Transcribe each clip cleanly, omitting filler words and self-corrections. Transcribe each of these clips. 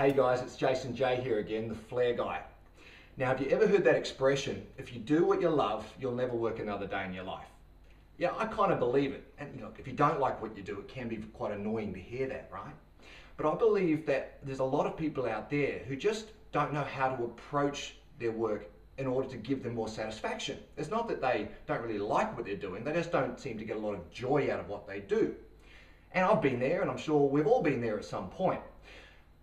Hey guys, it's Jason J here again, the Flair Guy. Now, have you ever heard that expression, if you do what you love, you'll never work another day in your life? Yeah, I kind of believe it. And look, if you don't like what you do, it can be quite annoying to hear that, right? But I believe that there's a lot of people out there who just don't know how to approach their work in order to give them more satisfaction. It's not that they don't really like what they're doing, they just don't seem to get a lot of joy out of what they do. And I've been there, and I'm sure we've all been there at some point.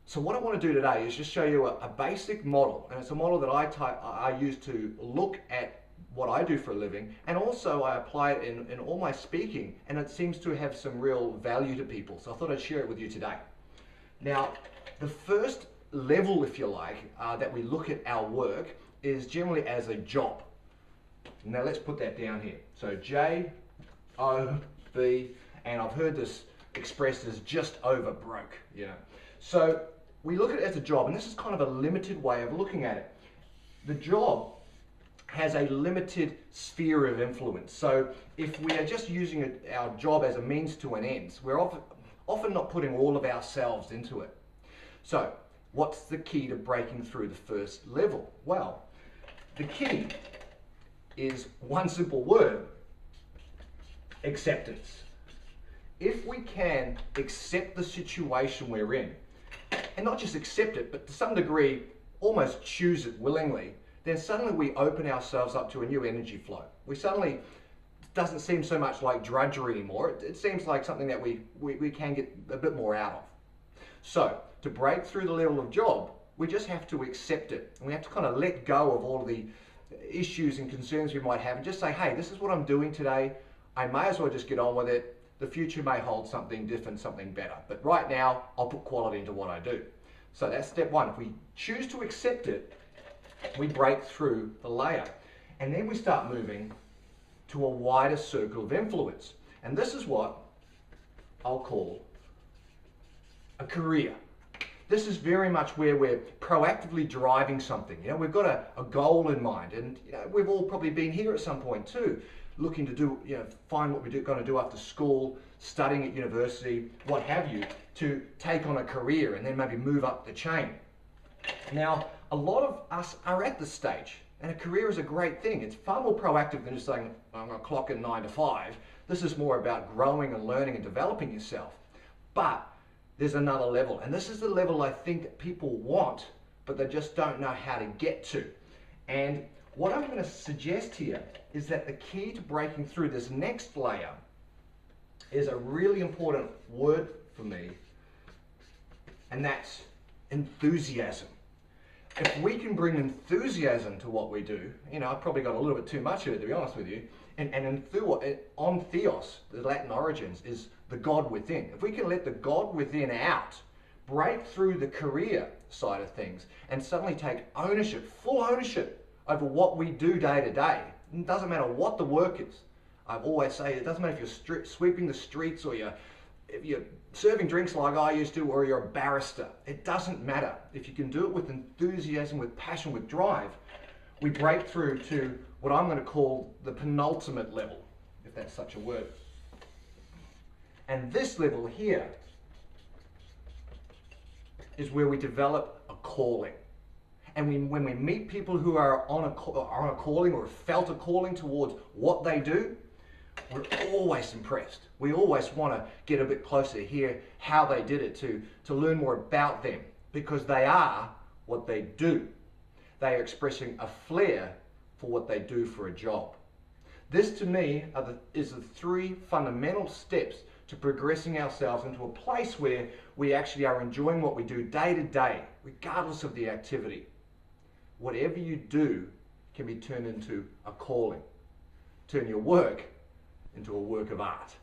So what I want to do today is just show you a basic model, and it's a model that I use to look at what I do for a living, and also I apply it in all my speaking, and it seems to have some real value to people. So I thought I'd share it with you today. Now, the first level, if you like, that we look at our work is generally as a job. Now let's put that down here. So J-O-B, and I've heard this expressed as just over broke. Yeah. So we look at it as a job, and this is kind of a limited way of looking at it. The job has a limited sphere of influence. So if we are just using our job as a means to an end, we're often not putting all of ourselves into it. So what's the key to breaking through the first level? Well, the key is one simple word: acceptance. If we can accept the situation we're in, and not just accept it, but to some degree almost choose it willingly, then suddenly we open ourselves up to a new energy flow. It doesn't seem so much like drudgery anymore. It seems like something that we can get a bit more out of. So to break through the level of job, we just have to accept it. And we have to kind of let go of all of the issues and concerns we might have and just say, hey, this is what I'm doing today. I may as well just get on with it. The future may hold something different, something better. But right now, I'll put quality into what I do. So that's step one. If we choose to accept it, we break through the layer. And then we start moving to a wider circle of influence. And this is what I'll call a career. This is very much where we're proactively driving something. You know, we've got a goal in mind, and you know, we've all probably been here at some point too, looking to do, find what we're going to do after school, studying at university, what have you, to take on a career and then maybe move up the chain. Now, a lot of us are at this stage, and a career is a great thing. It's far more proactive than just saying, I'm going to clock in 9 to 5. This is more about growing and learning and developing yourself. But there's another level, and this is the level I think that people want, but they just don't know how to get to. And what I'm going to suggest here is that the key to breaking through this next layer is a really important word for me, and that's enthusiasm. If we can bring enthusiasm to what we do, I've probably got a little bit too much of it, to be honest with you, and theos, the Latin origins, is the God within. If we can let the God within out, break through the career side of things, and suddenly take ownership, full ownership over what we do day to day, it doesn't matter what the work is. I always say it doesn't matter if you're sweeping the streets or if you're serving drinks like I used to, or you're a barrister. It doesn't matter. If you can do it with enthusiasm, with passion, with drive, we break through to what I'm going to call the penultimate level, if that's such a word. And this level here is where we develop a calling. And when we meet people who are on a calling or have felt a calling towards what they do, we're always impressed. We always want to get a bit closer to hear how they did it, to learn more about them, because they are what they do. They are expressing a flair for what they do for a job. This, to me, is the 3 fundamental steps to progressing ourselves into a place where we actually are enjoying what we do day to day, regardless of the activity. Whatever you do can be turned into a calling. Turn your work into a work of art.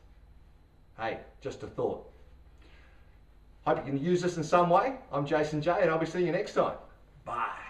Hey, just a thought. Hope you can use this in some way. I'm Jason J, and I'll be seeing you next time. Bye.